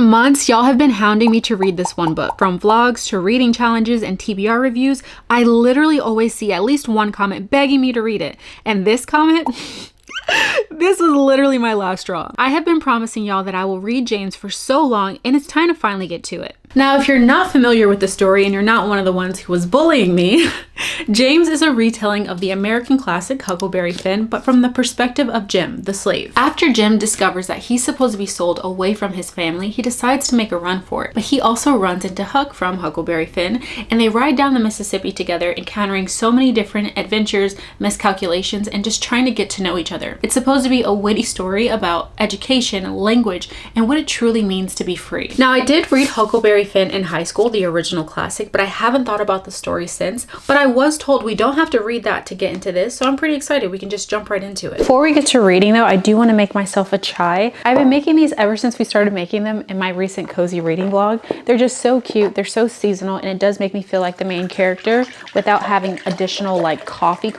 months, y'all have been hounding me to read this one book. From vlogs to reading challenges and TBR reviews, I literally always see at least one comment begging me to read it. And this comment... This was literally my last straw. I have been promising y'all that I will read James for so long, and it's time to finally get to it. Now, if you're not familiar with the story and you're not one of the ones who was bullying me, James is a retelling of the American classic Huckleberry Finn, but from the perspective of Jim, the slave. After Jim discovers that he's supposed to be sold away from his family, he decides to make a run for it. But he also runs into Huck from Huckleberry Finn, and they ride down the Mississippi together, encountering so many different adventures, miscalculations, and just trying to get to know each other. It's supposed to be a witty story about education, language, and what it truly means to be free. Now, I did read Huckleberry Finn in high school, the original classic, but I haven't thought about the story since. But I was told we don't have to read that to get into this, so I'm pretty excited. We can just jump right into it. Before we get to reading though, I do want to make myself a chai. I've been making these ever since we started making them in my recent cozy reading vlog. They're just so cute, they're so seasonal, and it does make me feel like the main character without having additional like coffee.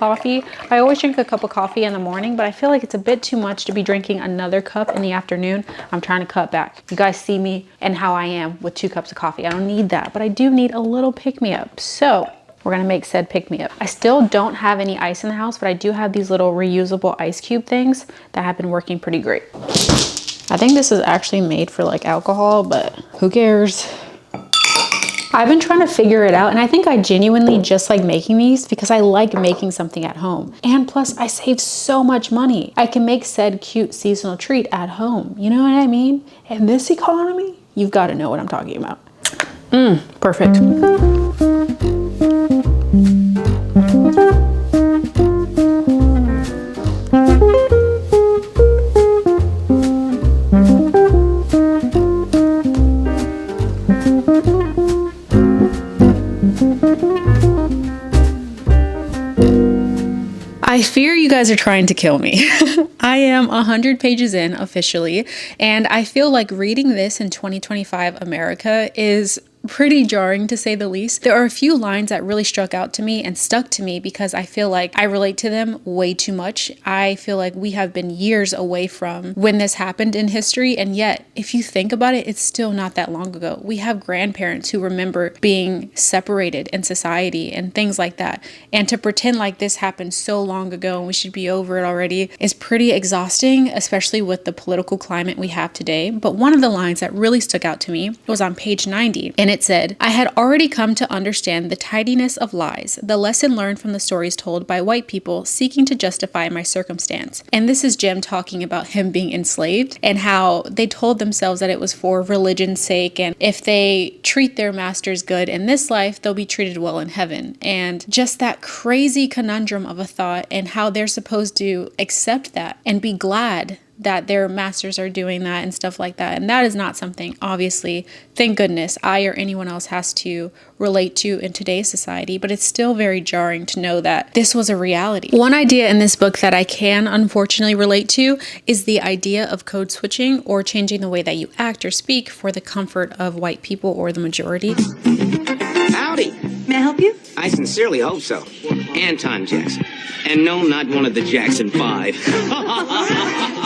I always drink a cup of coffee in the morning, but I feel like it's a bit too much to be drinking another cup in the afternoon. I'm trying to cut back. You guys see me and how I am with 2 cups of coffee. I don't need that, but I do need a little pick-me-up. So we're gonna make said pick-me-up. I still don't have any ice in the house, but I do have these little reusable ice cube things that have been working pretty great. I think this is actually made for like alcohol, but who cares? I've been trying to figure it out, and I think I genuinely just like making these because I like making something at home. And plus, I save so much money. I can make said cute seasonal treat at home. You know what I mean? In this economy, you've got to know what I'm talking about. Perfect. I fear you guys are trying to kill me. I am 100 pages in officially, and I feel like reading this in 2025 America is pretty jarring to say the least. There are a few lines that really struck out to me and stuck to me because I feel like I relate to them way too much. I feel like we have been years away from when this happened in history, and yet if you think about it, it's still not that long ago. We have grandparents who remember being separated in society and things like that, and to pretend like this happened so long ago and we should be over it already is pretty exhausting, especially with the political climate we have today. But one of the lines that really stuck out to me was on page 90, and it said, "I had already come to understand the tidiness of lies, the lesson learned from the stories told by white people seeking to justify my circumstance." And this is Jim talking about him being enslaved and how they told themselves that it was for religion's sake, and if they treat their masters good in this life, they'll be treated well in heaven. And just that crazy conundrum of a thought, and how they're supposed to accept that and be glad that their masters are doing that and stuff like that. And that is not something, obviously, thank goodness, I or anyone else has to relate to in today's society, but it's still very jarring to know that this was a reality. One idea in this book that I can unfortunately relate to is the idea of code switching or changing the way that you act or speak for the comfort of white people or the majority. Howdy. May I help you? I sincerely hope so. Anton Jackson. And no, not one of the Jackson 5.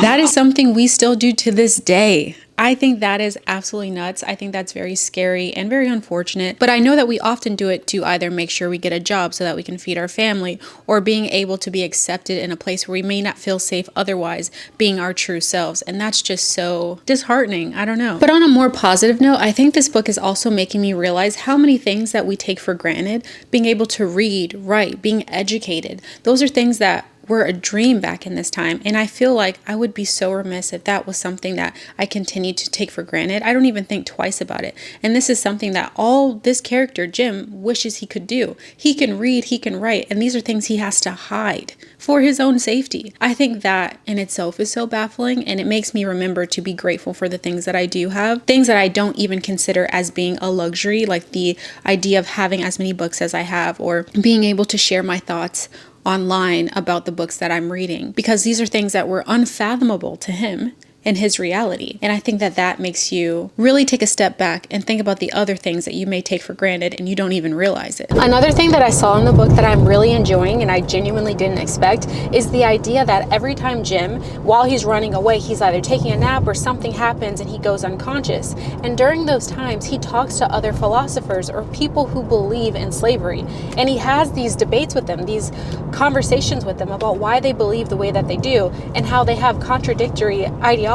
That is something we still do to this day. I think that is absolutely nuts. I think that's very scary and very unfortunate. But I know that we often do it to either make sure we get a job so that we can feed our family, or being able to be accepted in a place where we may not feel safe otherwise, being our true selves. And that's just so disheartening. I don't know. But on a more positive note, I think this book is also making me realize how many things that we take for granted, being able to read, write, being educated, those are things that were a dream back in this time. And I feel like I would be so remiss if that was something that I continued to take for granted. I don't even think twice about it. And this is something that all this character, Jim, wishes he could do. He can read, he can write, and these are things he has to hide for his own safety. I think that in itself is so baffling, and it makes me remember to be grateful for the things that I do have, things that I don't even consider as being a luxury, like the idea of having as many books as I have, or being able to share my thoughts online about the books that I'm reading, because these are things that were unfathomable to him in his reality. And I think that that makes you really take a step back and think about the other things that you may take for granted and you don't even realize it. Another thing that I saw in the book that I'm really enjoying and I genuinely didn't expect is the idea that every time Jim, while he's running away, he's either taking a nap or something happens and he goes unconscious. And during those times, he talks to other philosophers or people who believe in slavery. And he has these debates with them, these conversations with them about why they believe the way that they do and how they have contradictory ideology.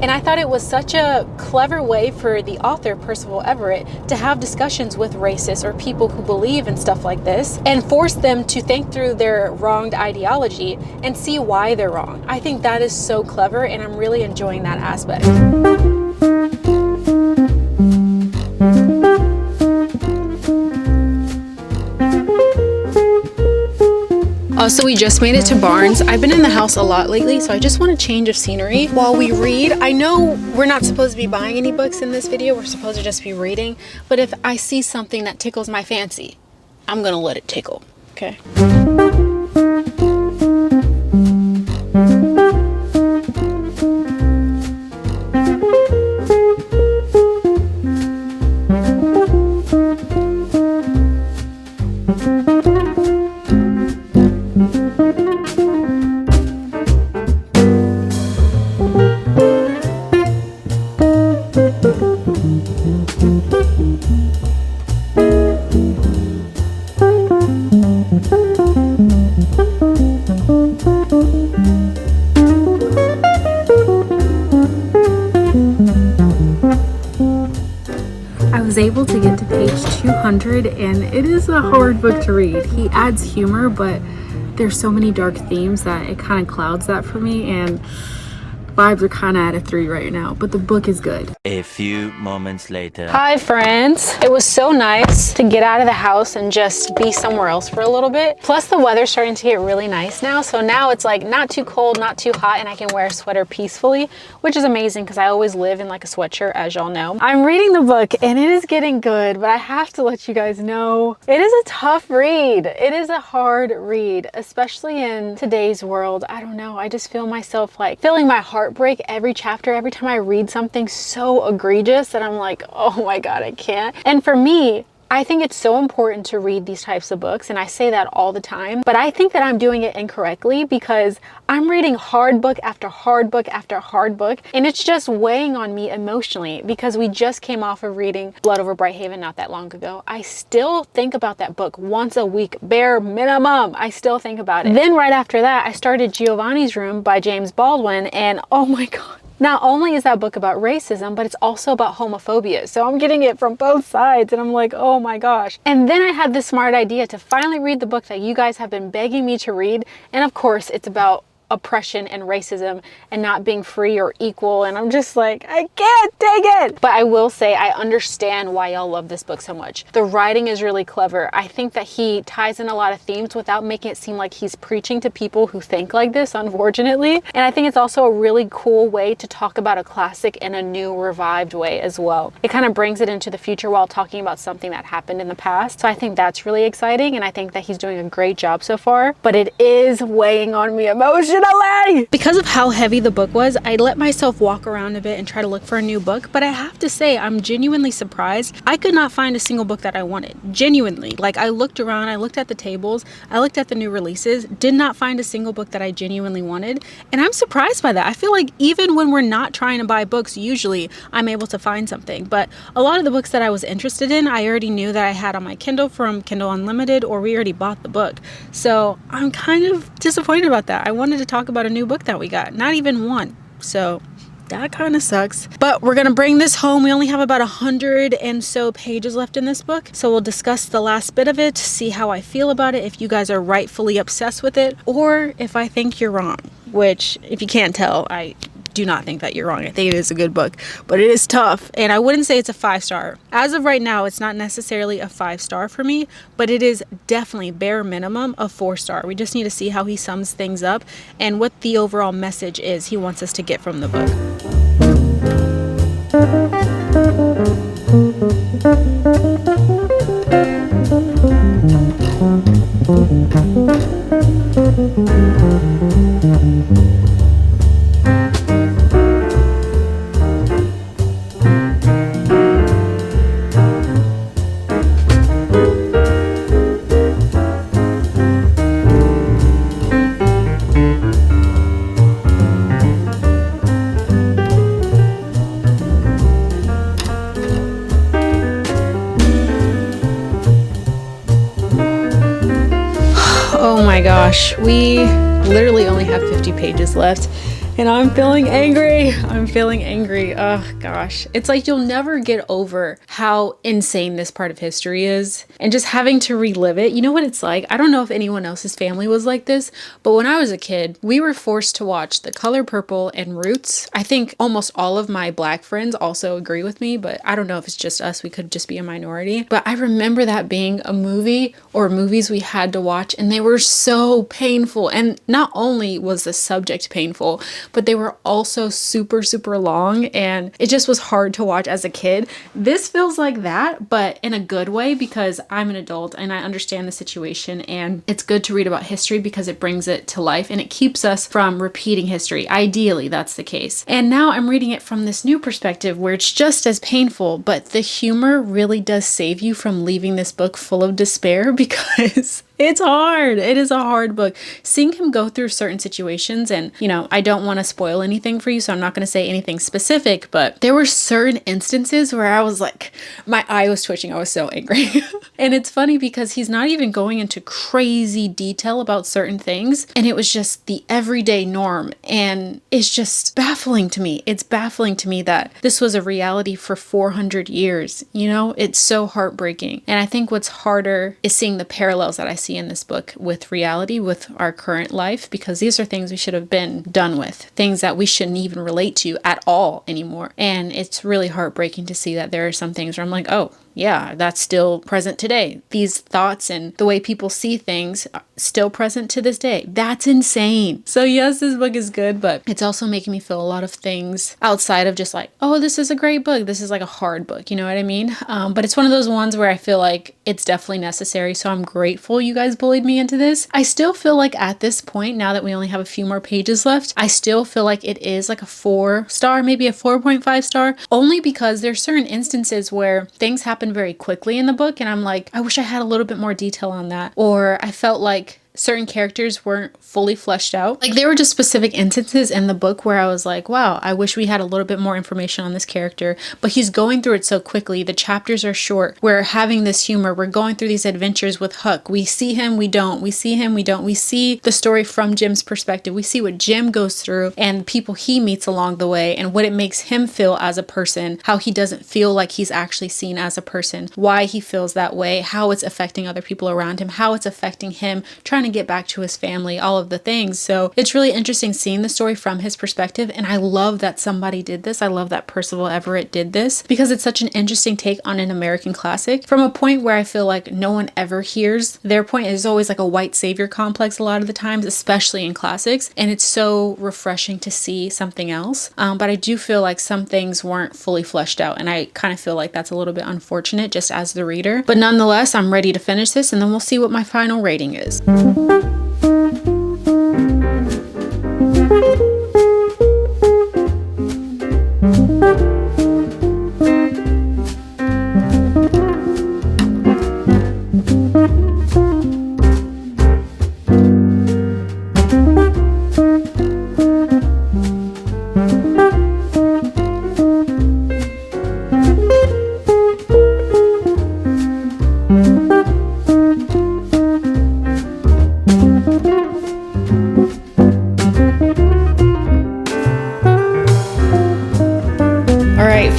And I thought it was such a clever way for the author, Percival Everett, to have discussions with racists or people who believe in stuff like this and force them to think through their wronged ideology and see why they're wrong. I think that is so clever and I'm really enjoying that aspect. Also, we just made it to Barnes. I've been in the house a lot lately, so I just want a change of scenery while we read. I know we're not supposed to be buying any books in this video. We're supposed to just be reading. But if I see something that tickles my fancy, I'm gonna let it tickle, okay? Able to get to page 200 and it is a hard book to read. He adds humor, but there's so many dark themes that it kind of clouds that for me, and vibes are kind of at a 3 right now, but the book is good. A few moments later. Hi friends. It was so nice to get out of the house and just be somewhere else for a little bit. Plus the weather's starting to get really nice now. So now it's like not too cold, not too hot, and I can wear a sweater peacefully, which is amazing because I always live in like a sweatshirt, as y'all know. I'm reading the book and it is getting good, but I have to let you guys know it is a tough read. It is a hard read, especially in today's world. I don't know. I just feel myself like feeling my heart break every chapter, every time I read something so egregious that I'm like, oh my God, I can't. And for me, I think it's so important to read these types of books, and I say that all the time, but I think that I'm doing it incorrectly because I'm reading hard book after hard book after hard book, and it's just weighing on me emotionally because we just came off of reading Blood Over Brighthaven not that long ago. I still think about that book once a week, bare minimum. I still think about it. Then right after that, I started Giovanni's Room by James Baldwin, and oh my God. Not only is that book about racism, but it's also about homophobia. So I'm getting it from both sides and I'm like, oh my gosh. And then I had this smart idea to finally read the book that you guys have been begging me to read. And of course, it's about oppression and racism and not being free or equal, and I'm just like, I can't take it. But I will say I understand why y'all love this book so much. The writing is really clever. I think that he ties in a lot of themes without making it seem like he's preaching to people who think like this, unfortunately. And I think it's also a really cool way to talk about a classic in a new, revived way as well. It kind of brings it into the future while talking about something that happened in the past. So I think that's really exciting, and I think that he's doing a great job so far, but it is weighing on me emotionally. Because of how heavy the book was, I let myself walk around a bit and try to look for a new book, but I have to say I'm genuinely surprised. I could not find a single book that I wanted. Genuinely. Like, I looked around, I looked at the tables, I looked at the new releases, did not find a single book that I genuinely wanted, and I'm surprised by that. I feel like even when we're not trying to buy books, usually I'm able to find something, but a lot of the books that I was interested in, I already knew that I had on my Kindle from Kindle Unlimited, or we already bought the book. So I'm kind of disappointed about that. I wanted to talk about a new book that we got, not even one. So that kind of sucks, but we're gonna bring this home. We only have about 100 and so pages left in this book, so we'll discuss the last bit of it, see how I feel about it, if you guys are rightfully obsessed with it, or if I think you're wrong, which, if you can't tell, I do not think that you're wrong. I think it is a good book, but it is tough, and I wouldn't say it's a 5-star. As of right now, it's not necessarily a 5-star for me, but it is definitely bare minimum a 4-star. We just need to see how he sums things up and what the overall message is he wants us to get from the book. my gosh, we literally only have 50 pages left. And I'm feeling angry. I'm feeling angry. Oh gosh. It's like you'll never get over how insane this part of history is. And just having to relive it. You know what it's like? I don't know if anyone else's family was like this, but when I was a kid, we were forced to watch The Color Purple and Roots. I think almost all of my Black friends also agree with me, but I don't know if it's just us. We could just be a minority. But I remember that being a movie or movies we had to watch, and they were so painful. And not only was the subject painful, but they were also super, super long, and it just was hard to watch as a kid. This feels like that, but in a good way, because I'm an adult and I understand the situation, and it's good to read about history because it brings it to life and it keeps us from repeating history. Ideally, that's the case. And now I'm reading it from this new perspective where it's just as painful, but the humor really does save you from leaving this book full of despair because it's hard. It is a hard book. Seeing him go through certain situations, and, you know, I don't want to spoil anything for you, so I'm not going to say anything specific, but there were certain instances where I was like, my eye was twitching. I was so angry. And it's funny because he's not even going into crazy detail about certain things, and it was just the everyday norm, and it's just baffling to me. It's baffling to me that this was a reality for 400 years. You know, it's so heartbreaking. And I think what's harder is seeing the parallels that I see in this book with reality, with our current life, because these are things we should have been done with, things that we shouldn't even relate to at all anymore. And it's really heartbreaking to see that there are some things where I'm like, oh, yeah, that's still present today. These thoughts and the way people see things are still present to this day. That's insane. So yes, this book is good, but it's also making me feel a lot of things outside of just like, oh, this is a great book. This is like a hard book. You know what I mean? But it's one of those ones where I feel like it's definitely necessary. So I'm grateful you guys bullied me into this. I still feel like at this point, now that we only have a few more pages left, I still feel like it is like a 4-star, maybe a 4.5 star, only because there's certain instances where things happen very quickly in the book, and I'm like, I wish I had a little bit more detail on that. Or I felt like certain characters weren't fully fleshed out. Like there were just specific instances in the book where I was like, wow, I wish we had a little bit more information on this character, but he's going through it so quickly. The chapters are short. We're having this humor. We're going through these adventures with Huck. We see him, we don't. We see him, we don't. We see the story from Jim's perspective. We see what Jim goes through and people he meets along the way and what it makes him feel as a person, how he doesn't feel like he's actually seen as a person, why he feels that way, how it's affecting other people around him, how it's affecting him trying to get back to his family, all of the things. So it's really interesting seeing the story from his perspective, and I love that somebody did this. I love that Percival Everett did this because it's such an interesting take on an American classic from a point where I feel like no one ever hears their point. Is always like a white savior complex a lot of the times, especially in classics, and it's so refreshing to see something else. But I do feel like some things weren't fully fleshed out, and I kind of feel like that's a little bit unfortunate just as the reader. But nonetheless, I'm ready to finish this, and then we'll see what my final rating is.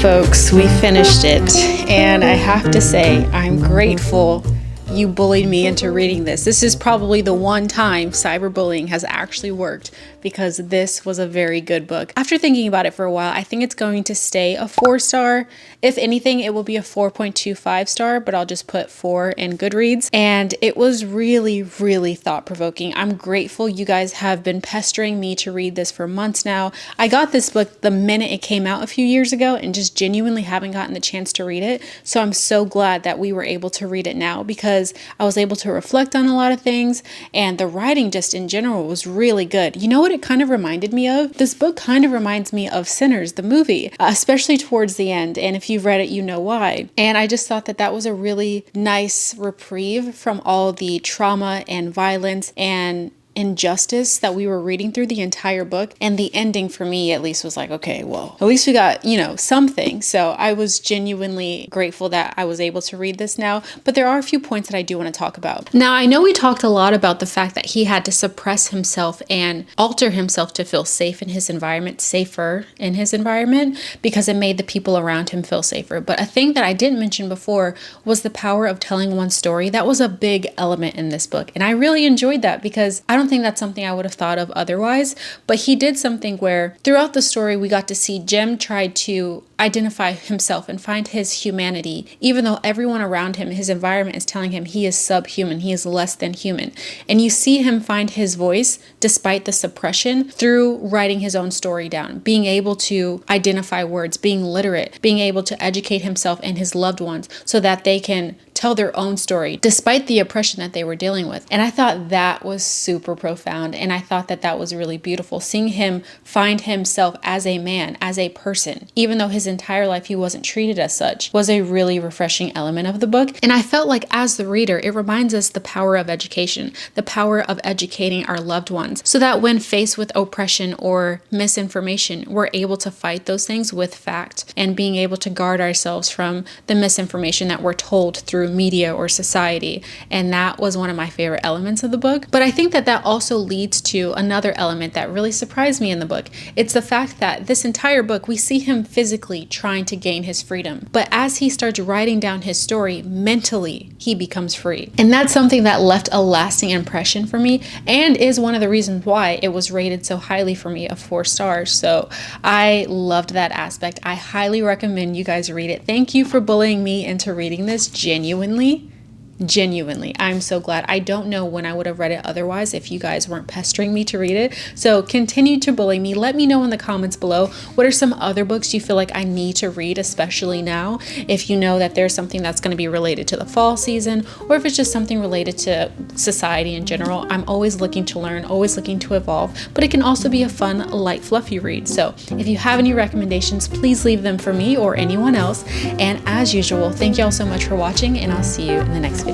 Folks, we finished it, and I have to say I'm grateful you bullied me into reading this. This is probably the one time cyberbullying has actually worked, because this was a very good book. After thinking about it for a while, I think it's going to stay a 4-star. If anything, it will be a 4.25 star, but I'll just put 4 in Goodreads. And it was really, really thought-provoking. I'm grateful you guys have been pestering me to read this for months now. I got this book the minute it came out a few years ago and just genuinely haven't gotten the chance to read it. So I'm so glad that we were able to read it now, because I was able to reflect on a lot of things, and the writing just in general was really good. You know what it kind of reminded me of? This book kind of reminds me of Sinners, the movie, especially towards the end. And if you've read it, you know why. And I just thought that that was a really nice reprieve from all the trauma and violence and injustice that we were reading through the entire book. And the ending for me at least was like, okay, well, at least we got, something. So I was genuinely grateful that I was able to read this now. But there are a few points that I do want to talk about. Now, I know we talked a lot about the fact that he had to suppress himself and alter himself to feel safe in his environment, safer in his environment, because it made the people around him feel safer. But a thing that I didn't mention before was the power of telling one story. That was a big element in this book. And I really enjoyed that because I don't think that's something I would have thought of otherwise. But he did something where throughout the story, we got to see Jem try to identify himself and find his humanity, even though everyone around him, his environment is telling him he is subhuman, he is less than human. And you see him find his voice despite the suppression through writing his own story down, being able to identify words, being literate, being able to educate himself and his loved ones so that they can tell their own story despite the oppression that they were dealing with. And I thought that was super profound. And I thought that that was really beautiful. Seeing him find himself as a man, as a person, even though his entire life he wasn't treated as such, was a really refreshing element of the book. And I felt like as the reader, it reminds us the power of education, the power of educating our loved ones, so that when faced with oppression or misinformation, we're able to fight those things with fact and being able to guard ourselves from the misinformation that we're told through media or society. And that was one of my favorite elements of the book. But I think that that also leads to another element that really surprised me in the book. It's the fact that this entire book, we see him physically trying to gain his freedom. But as he starts writing down his story, mentally, he becomes free. And that's something that left a lasting impression for me and is one of the reasons why it was rated so highly for me of 4 stars. So I loved that aspect. I highly recommend you guys read it. Thank you for bullying me into reading this. Genuinely, I'm so glad. I don't know when I would have read it otherwise if you guys weren't pestering me to read it. So continue to bully me. Let me know in the comments below, what are some other books you feel like I need to read, especially now? If you know that there's something that's going to be related to the fall season, or if it's just something related to society in general. I'm always looking to learn, always looking to evolve, but it can also be a fun, light, fluffy read. So if you have any recommendations, please leave them for me or anyone else. And as usual, thank y'all so much for watching, and I'll see you in the next video.